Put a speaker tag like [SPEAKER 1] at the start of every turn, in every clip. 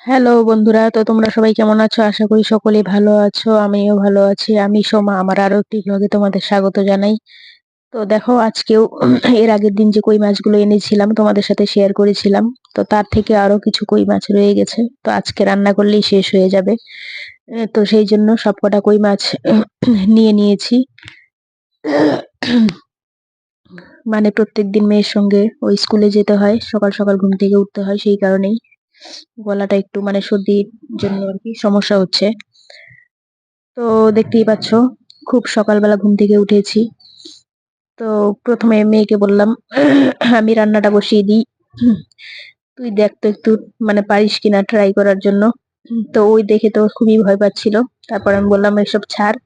[SPEAKER 1] Hello বন্ধুরা, তো তোমরা সবাই কেমন আছো? আশা করি সকলেই ভালো আছো। আমিও ভালো আছি। আমি সোমা, আমার আরো একটি ব্লগে তোমাদের স্বাগত জানাই। তো দেখো, আজকেও এর আগের দিন যে কই মাছগুলো এনেছিলাম তোমাদের সাথে শেয়ার করেছিলাম, তো তার থেকে আরো কিছু কই মাছ রয়ে গেছে। তো আজকে রান্না করলেই শেষ হয়ে যাবে। তো সেই জন্য সবকটা কই মাছ নিয়ে নিয়েছি। মানে প্রত্যেকদিন মেয়ের সঙ্গে ওই স্কুলে যেতে হয়, সকাল সকাল ঘুম থেকে উঠতে হয়, সেই কারণেই গলাটা একটু মানে সর্দির জন্য আর কি সমস্যা হচ্ছে। তো দেখতেই পাচ্ছ, খুব সকালবেলা ঘুম থেকে উঠেছি। তো প্রথমে মেয়েকে বললাম আমি রান্নাটা বসিয়ে দিই, তুই দেখ তো একটু মানে পারিস কিনা ট্রাই করার জন্য। তো ওই দেখে তো খুবই ভয় পাচ্ছিল। তারপর আমি বললাম এসব ছাড়,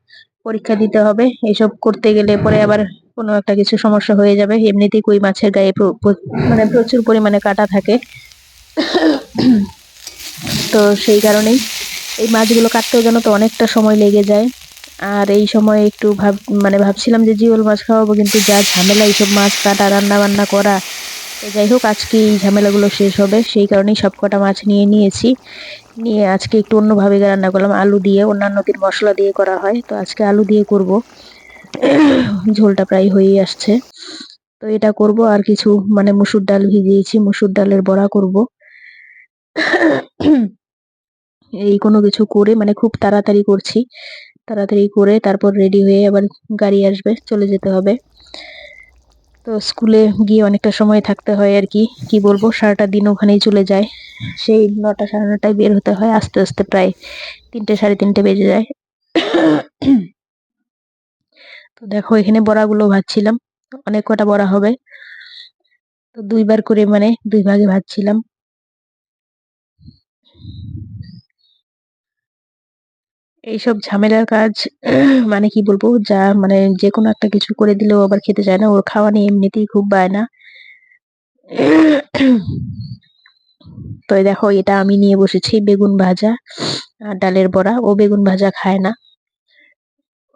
[SPEAKER 1] পরীক্ষা দিতে হবে, এসব করতে গেলে পরে আবার কোনো একটা কিছু সমস্যা হয়ে যাবে। এমনিতেই কই মাছের গায়ে মানে প্রচুর পরিমাণে কাটা থাকে। তো সেই কারণেই এই মাছগুলো কাটতেও যেন তো অনেকটা সময় লেগে যায়। আর এই সময় একটু মানে ভাবছিলাম যে জিওল মাছ খাওয়াবো, কিন্তু যা ঝামেলা এইসব মাছ কাটা রান্না বান্না করা। তো যাই হোক, আজকে এই ঝামেলাগুলো শেষ হবে, সেই কারণেই সবকটা মাছ নিয়ে নিয়েছি। নিয়ে আজকে একটু অন্যভাবে রান্না করলাম, আলু দিয়ে। অন্যান্য দিন মশলা দিয়ে করা হয়, তো আজকে আলু দিয়ে করব। ঝোলটা প্রায় হয়েই আসছে। তো এটা করব, আর কিছু মানে মসুর ডাল ভিজিয়েছি, মসুর ডালের বড়া করব। এই কোনো কিছু করে মানে খুব তাড়াতাড়ি করছি, তাড়াতাড়ি করে তারপর রেডি হয়ে আবার গাড়ি আসবে, চলে যেতে হবে। তো স্কুলে গিয়ে অনেকটা সময় থাকতে হয় আর কি, কি বলবো, সারাটা দিন ওখানেই চলে যায়। সেই 9টা সাড়ে 9টায় বের হতে হয়, আস্তে আস্তে প্রায় 3টে সাড়ে 3টে বেজে যায়। তো দেখো, এখানে বড়াগুলো ভাজছিলাম, অনেক কটা বড়া হবে। তো দুইবার করে মানে দুই ভাগে ভাজছিলাম। এইসব ঝামেলার কাজ, মানে কি বলবো, যা মানে যে কোনো একটা কিছু করে দিলেও আবার খেতে চায় না। ওর খাওয়া নিয়ে এমনিতেই খুব বায়না। তো এই দেখো, এটা আমি নিয়ে বসেছি বেগুন ভাজা আর ডালের বড়া। ও বেগুন ভাজা খায় না,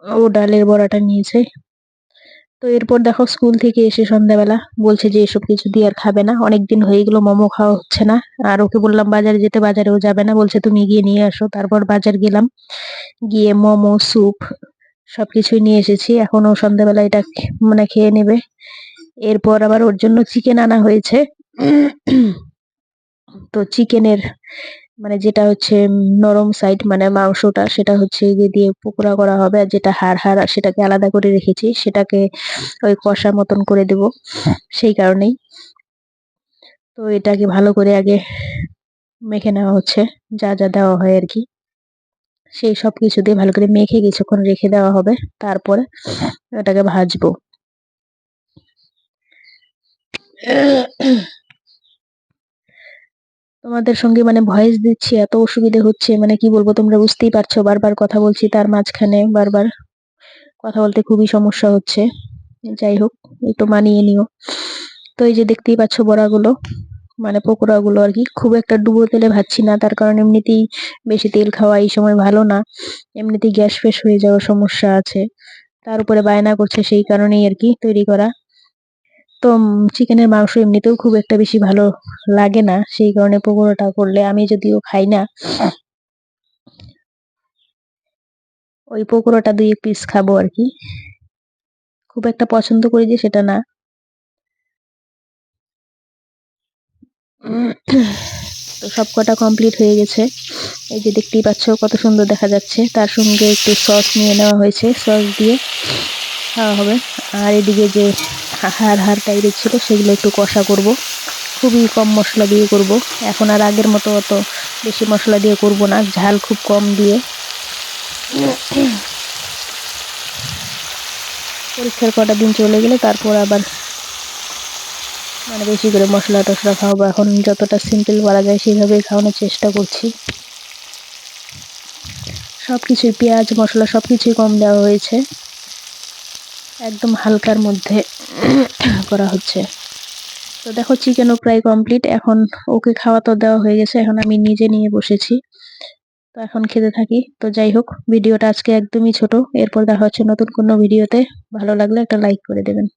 [SPEAKER 1] ও ডালের বড়াটা নিয়েছে। তো এরপর দেখো, স্কুল থেকে এসে সন্ধ্যাবেলা বলছে যে এসব কিছু দিয়ে আর খাবে না, অনেকদিন হয়ে গেলো মোমো খাওয়া হচ্ছে না। আর ওকে বললাম বাজারে যেতে, বাজারেও যাবে না, বলছে তুমি গিয়ে নিয়ে আসো। তারপর বাজার গেলাম, গিয়ে মোমো, স্যুপ সবকিছুই নিয়ে এসেছি। এখন ও সন্ধ্যাবেলা এটা মানে খেয়ে নেবে। এরপর আবার ওর জন্য চিকেন আনা হয়েছে। তো চিকেনের মানে যেটা হচ্ছে নরম সাইড মানে মাংসটা, সেটা হচ্ছে গিয়ে দিয়ে পকোড়া করা হবে। আর যেটা হাড় হাড় সেটাকে আলাদা করে রেখেছি, সেটাকে ওই কষা মতন করে দেব, সেই কারণেই। তো এটাকে ভালো করে আগে মেখে নেওয়া হচ্ছে, যা যা দেওয়া হয় আর কি, সেই সব কিছু দিয়ে ভালো করে মেখে কিছুক্ষণ রেখে দেওয়া হবে। তারপরে ওটাকে ভাজবো। তোমাদের সঙ্গে মানে ভয়েস দিচ্ছি, এত অসুবিধা হচ্ছে, মানে কি বলবো, তোমরা বুঝতেই পারছো, বারবার কথা বলছি, তার মাঝখানে বারবার কথা বলতে খুবই সমস্যা হচ্ছে। যাই হোক, একটু মানিয়ে নিও। তো এই যে দেখতেই পাচ্ছ বড়াগুলো, মানে পকোড়াগুলো আর কি, খুব একটা ডুবো তেলে ভাজছি না, তার কারণ এমনিতেই বেশি তেল খাওয়া এই সময় ভালো না। এমনিতেই গ্যাস ফ্যাস হয়ে যাওয়ার সমস্যা আছে, তার উপরে বায়না করছে, সেই কারণেই আর কি তৈরি করা। তো চিকেনের মাংস এমনিতেও খুব একটা বেশি ভালো লাগে না, সেই কারণে পকোড়াটা করলে, আমি যদিও খাই না, ওই পকোড়াটা 2 পিস খাবো আর কি, খুব একটা পছন্দ করি যে সেটা না। তো সবকটা কমপ্লিট হয়ে গেছে। এই যে দেখতেই পাচ্ছ কত সুন্দর দেখা যাচ্ছে। তার সঙ্গে একটু সস নিয়ে নেওয়া হয়েছে, সস দিয়ে খাওয়া হবে। আর এদিকে যে হাড় হাড় টাইপের ছিল, সেগুলো একটু কষা করব, খুবই কম মশলা দিয়ে করব। এখন আর আগের মতো অত বেশি মশলা দিয়ে করব না, ঝাল খুব কম দিয়ে। পরীক্ষার কটা দিন চলে গেলে তারপর আবার মানে বেশি করে মশলা টশলা খাওয়াবো। এখন যতটা সিম্পল করা যায় সেইভাবেই খাওয়ানোর চেষ্টা করছি। সবকিছুই পেঁয়াজ মশলা সবকিছুই কম দেওয়া হয়েছে, একদম হালকার মধ্যে করা হচ্ছে। তো দেখো, চিকেনও প্রায় কমপ্লিট। এখন ওকে খাওয়া তো দেওয়া হয়ে গেছে, এখন আমি নিজে নিয়ে বসেছি। তো এখন খেতে থাকি। তো যাই হোক, ভিডিওটা আজকে একদমই ছোট। এরপর দেখা হচ্ছে নতুন কোনো ভিডিওতে। ভালো লাগলে একটা লাইক করে দেবেন।